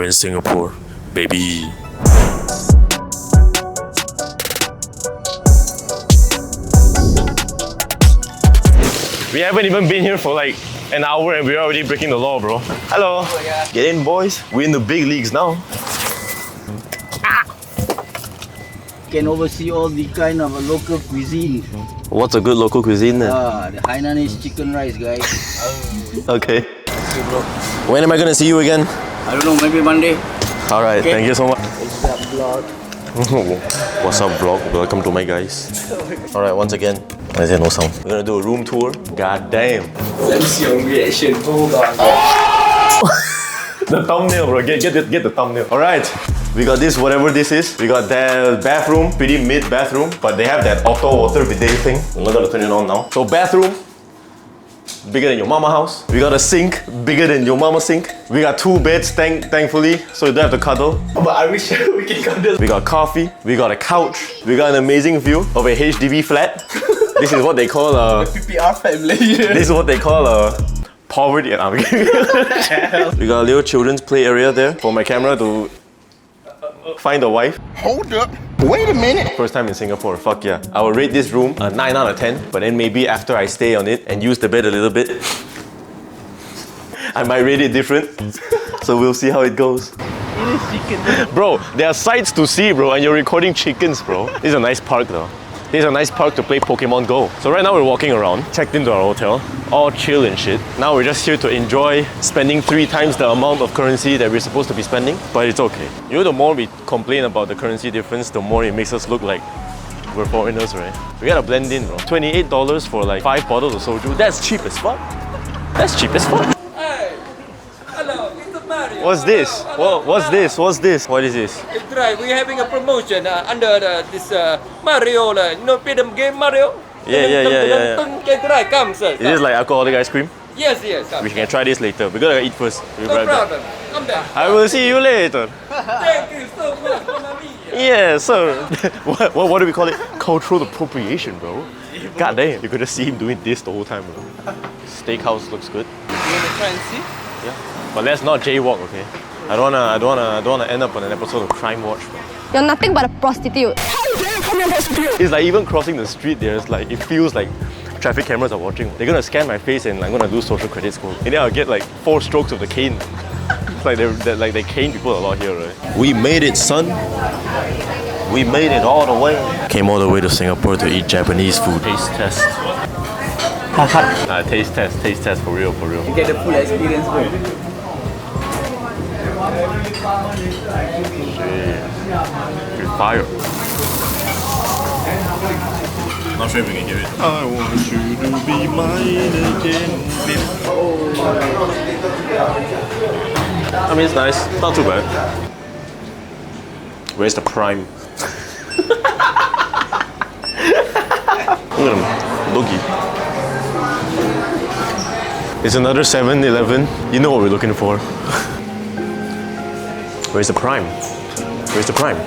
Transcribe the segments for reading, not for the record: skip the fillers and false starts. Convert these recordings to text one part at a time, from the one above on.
in Singapore, baby. We haven't even been here for like an hour and we're already breaking the law, bro. Hello. Oh, yeah. Get in, boys. We're in the big leagues now. Can oversee all the kind of local cuisine. What's a good local cuisine then? The Hainanese chicken rice, guys. Okay. Okay, bro. When am I gonna see you again? I don't know, maybe Monday. Alright, Okay. thank you so much. What's up, vlog? What's up, vlog? Welcome to my guys. Alright, once again. I said no sound. We're gonna do a room tour. God damn. Let me see your reaction. Hold on. The thumbnail, bro. Get the thumbnail. Alright. We got this, whatever this is. We got the bathroom, pretty mid bathroom, but they have that auto water bidet thing. I'm not gonna turn it on now. So bathroom, bigger than your mama house. We got a sink, bigger than your mama sink. We got 2 beds, thankfully, so you don't have to cuddle. But I wish we can cuddle. We got coffee, we got a couch, we got an amazing view of a HDB flat. This is what they call a... PPR family. This is what they call a... poverty. We got a little children's play area there for my camera to find a wife. Hold up. Wait a minute. First time in Singapore, fuck yeah. I will rate this room a 9 out of 10, but then maybe after I stay on it and use the bed a little bit, I might rate it different. So we'll see how it goes. It is chicken. Bro, there are sights to see, bro, and you're recording chickens, bro. This is a nice park though. This is a nice park to play Pokemon Go. So right now we're walking around, checked into our hotel, all chill and shit. Now we're just here to enjoy spending 3 times the amount of currency that we're supposed to be spending, but it's okay. You know, the more we complain about the currency difference, the more it makes us look like we're foreigners, right? We gotta blend in, bro. $28 for like 5 bottles of soju. That's cheap as fuck. That's cheap as fuck. Hey, hello, Mr. Mario. What's this? Hello, What's this? What's this? What is this? It's right. We're having a promotion under this Mario. You know, play the game Mario. Yeah. Can try, come, sir. Is this like alcoholic ice cream? Yes. Come. We can try this later. We gotta eat first. We'll be No right back. problem. Come back. I will see you later. Thank you so much, Mamma Mia. Yeah, sir. What do we call it? Cultural appropriation, bro. God damn. You could just see him doing this the whole time, bro. Steakhouse looks good. You wanna try and see? Yeah. But let's not jaywalk, okay? I don't wanna end up on an episode of Crime Watch, bro. You're nothing but a prostitute. It's like even crossing the street there, it's like, it feels like traffic cameras are watching. They're gonna scan my face and I'm gonna do social credit score. And then I'll get like 4 strokes of the cane. It's like they cane people a lot here, right? We made it, son. We made it all the way. Came all the way to Singapore to eat Japanese food. Taste test. Taste test for real. You get the full experience, bro. It's fire. Not sure if we can hear it. I want you to be mine again. I mean, it's nice. Not too bad. Where's the prime? Look at him. Doggy. It's another 7-Eleven. You know what we're looking for. Where's the prime? Where's the prime?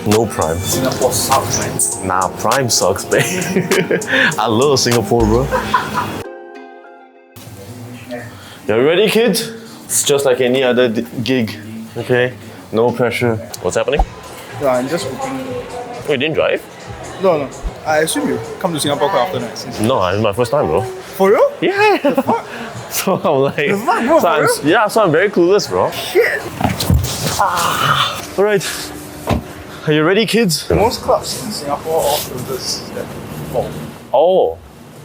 No prime. Singapore sucks, man. Nah, prime sucks, babe. I love Singapore, bro. You ready, kids? It's just like any other gig, okay? No pressure. What's happening? Yeah, I'm just working. Oh, you didn't drive? No. I assume you come to Singapore quite often, right? Since No, it's my first time, bro. for real? Yeah. So I'm like, No, so I'm, for yeah, so I'm very clueless, bro. Shit. All right. Are you ready, kids? Most clubs in Singapore offer this. Oh.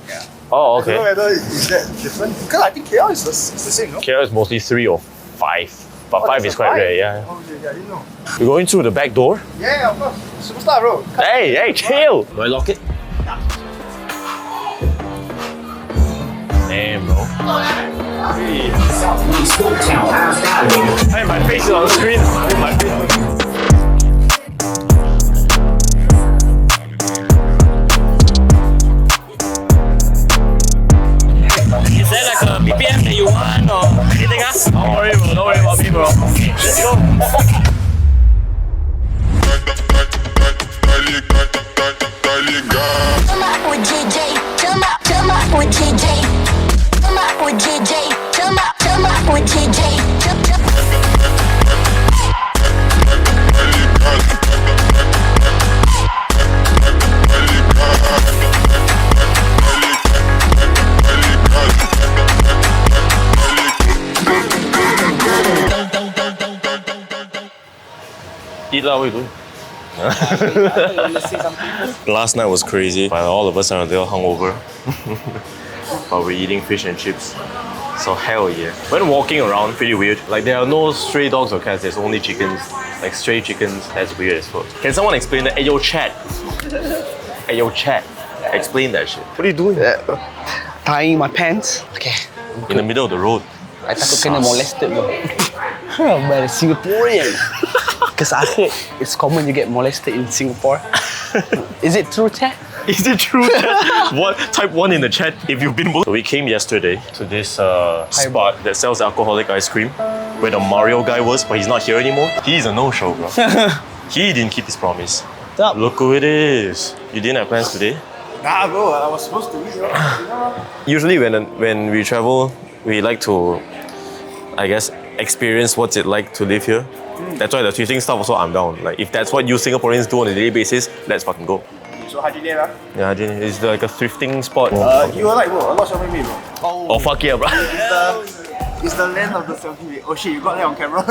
Yeah. Oh, I don't know okay. whether is that different. Because I think KL is the same, no? KL is mostly 3 or 5. But 5 is quite rare, yeah. Oh, yeah, I didn't know. We're going through the back door. Yeah, of course. Superstar, bro. Hey, chill! Do I lock it? Damn, bro. Hey, my face is on the screen. My face. Is there like a BPM that you want or anything else? Don't worry, bro. Don't worry about me, bro. Let's go. Come up with JJ, come up with JJ, come up with JJ, come up with JJ. Eat lah, what you doing? Last night was crazy, but all of us are a little hungover. But we're eating fish and chips. So hell yeah. When walking around, pretty weird. Like there are no stray dogs or cats, there's only chickens. Like stray chickens, that's weird as fuck. Can someone explain that? Hey yo chat. Hey yo chat. Explain that shit. What are you doing? Tying my pants. Okay. In the middle of the road. I takut kena molested bro. By a Singaporean. Because I heard it's common you get molested in Singapore. Is it true, chat? Is it true? What? Type 1 in the chat if you've been. So we came yesterday to this spot that sells alcoholic ice cream where the Mario guy was, but he's not here anymore. He's a no-show, bro. He didn't keep his promise. Look who it is. You didn't have plans today? Nah, bro, I was supposed to eat. Usually when we travel, we like to, I guess, experience what's it like to live here. That's why the thrifting stuff also I'm down. Like if that's what you Singaporeans do on a daily basis, let's fucking go. So Haji Lane, huh? Yeah, Haji Lane, it's like a thrifting spot. You were like, bro, a lot shopping me, bro. Oh fuck yeah, bro. It's the land of the selfie. Oh shit, you got that on camera.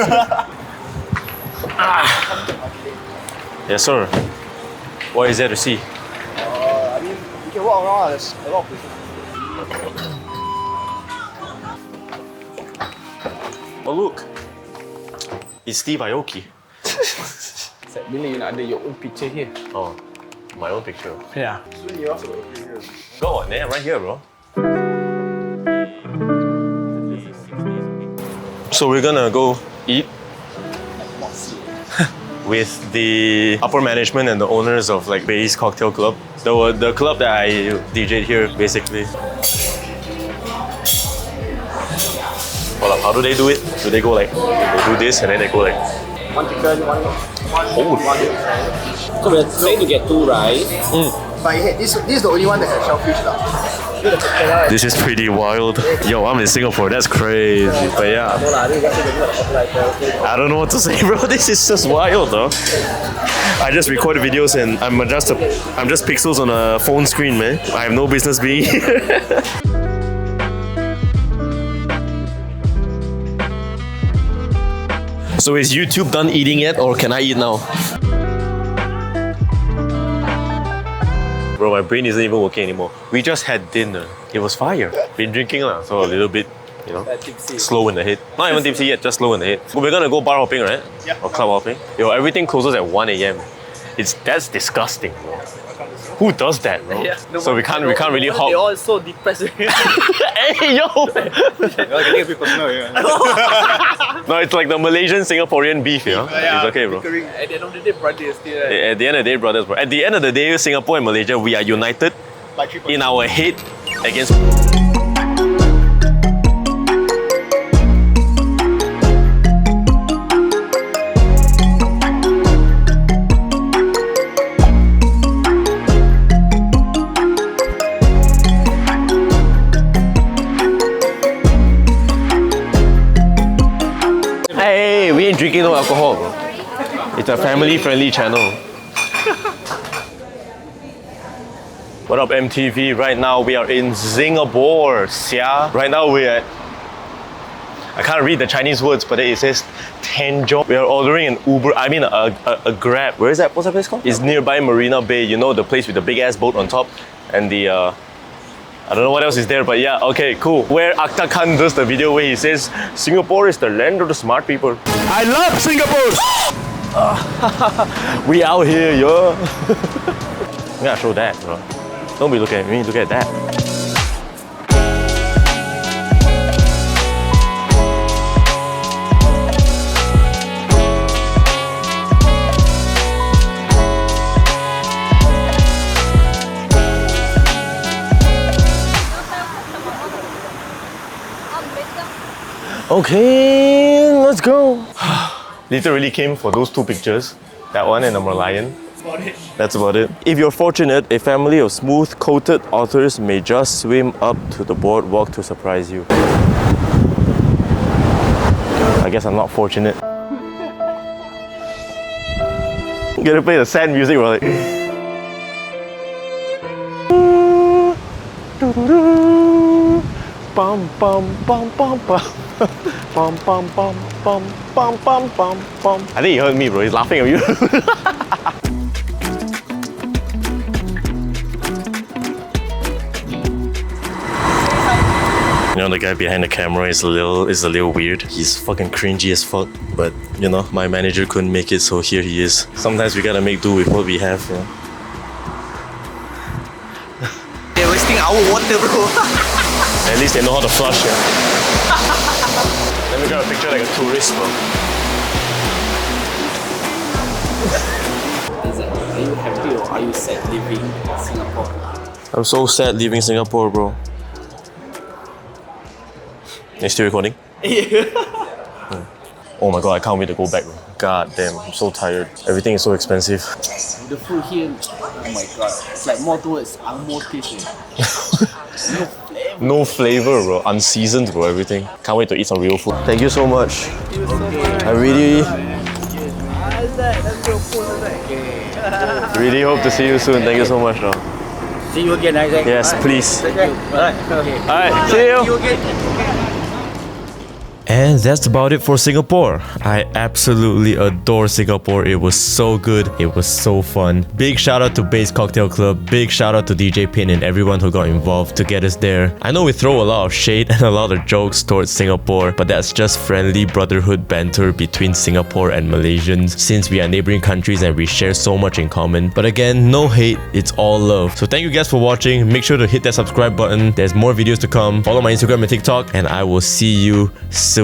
Yes sir. What is there to see? I mean, you can walk around, there's a lot of places. Oh look, it's Steve Aoki. Bila you nak ada your own picture here? Oh, my own picture. Yeah. Soon you also Go on, right here, bro. So we're gonna go eat with the upper management and the owners of like Bay's Cocktail Club, the club that I DJ'd here, basically. Well, how do they do it? Do they go like they do this and then they go like? One chicken, one. Oh, So we're trying to get 2 rice. But this is the only one that has shellfish lah. this is pretty wild. Yo, I'm in Singapore. That's crazy. But yeah, I don't know what to say, bro. This is just wild, though. I just record videos and I'm just pixels on a phone screen, man. I have no business being here. So is YouTube done eating yet, or can I eat now? Bro, my brain isn't even working anymore. We just had dinner. It was fire. Been drinking lah, so a little bit, you know, slow in the head. Not even tipsy yet, just slow in the head. We're gonna go bar hopping, right? Yeah. Or club hopping. Yo, everything closes at 1 a.m. That's disgusting, bro. Who does that, bro? Yeah, so we can't really hop. They all so depressed. Hey yo! Getting people know, yeah. No, it's like the Malaysian Singaporean beef, yeah? It's okay, bro. At the end of the day, brothers still. Right? At the end of the day, brothers, bro. At the end of the day, Singapore and Malaysia, we are united in our hate against. Hey, we ain't drinking no alcohol, bro. It's a family-friendly channel. What up, MTV? Right now we are in Singapore, sia. Right now we're at, I can't read the Chinese words, but it says Tanjong. We are ordering an Uber, a Grab. Where is that? What's that place called? It's nearby Marina Bay. You know, the place with the big ass boat on top and the I don't know what else is there, but yeah, okay, cool. Where Akta Khan does the video where he says, Singapore is the land of the smart people. I love Singapore! We out here, yo. We gotta show that, bro. Don't be looking at me, look at that. Okay, let's go. Literally came for those 2 pictures, that one and the Merlion. That's about it. If you're fortunate, a family of smooth-coated otters may just swim up to the boardwalk to surprise you. I guess I'm not fortunate. I'm gonna play the sad music, we're like. Bum bum bum bum bum. Bum, bum, bum, bum, bum, bum, bum, bum. I think he heard me, bro. He's laughing at you. You know, the guy behind the camera is a little weird. He's fucking cringy as fuck. But you know, my manager couldn't make it, so here he is. Sometimes we gotta make do with what we have, you know. They're wasting our water, bro. At least they know how to flush, yeah. Let me grab a picture like a tourist, bro. Are you happy or are you sad living in Singapore? I'm so sad leaving Singapore, bro. You still recording? Oh my god, I can't wait to go back, bro. God damn, I'm so tired. Everything is so expensive. The food here, oh my god, it's like more towards Angmo taste. No flavor, bro. Unseasoned, bro, everything. Can't wait to eat some real food. Thank you so much. I really hope to see you soon. Thank you so much, bro. See you again, Isaac. Yes, please. Alright, okay. Alright, see you. And that's about it for Singapore. I absolutely adore Singapore. It was so good. It was so fun. Big shout out to Base Cocktail Club. Big shout out to DJ Pin and everyone who got involved to get us there. I know we throw a lot of shade and a lot of jokes towards Singapore, but that's just friendly brotherhood banter between Singapore and Malaysians, since we are neighboring countries and we share so much in common. But again, no hate, it's all love. So thank you guys for watching. Make sure to hit that subscribe button. There's more videos to come. Follow my Instagram and TikTok, and I will see you soon.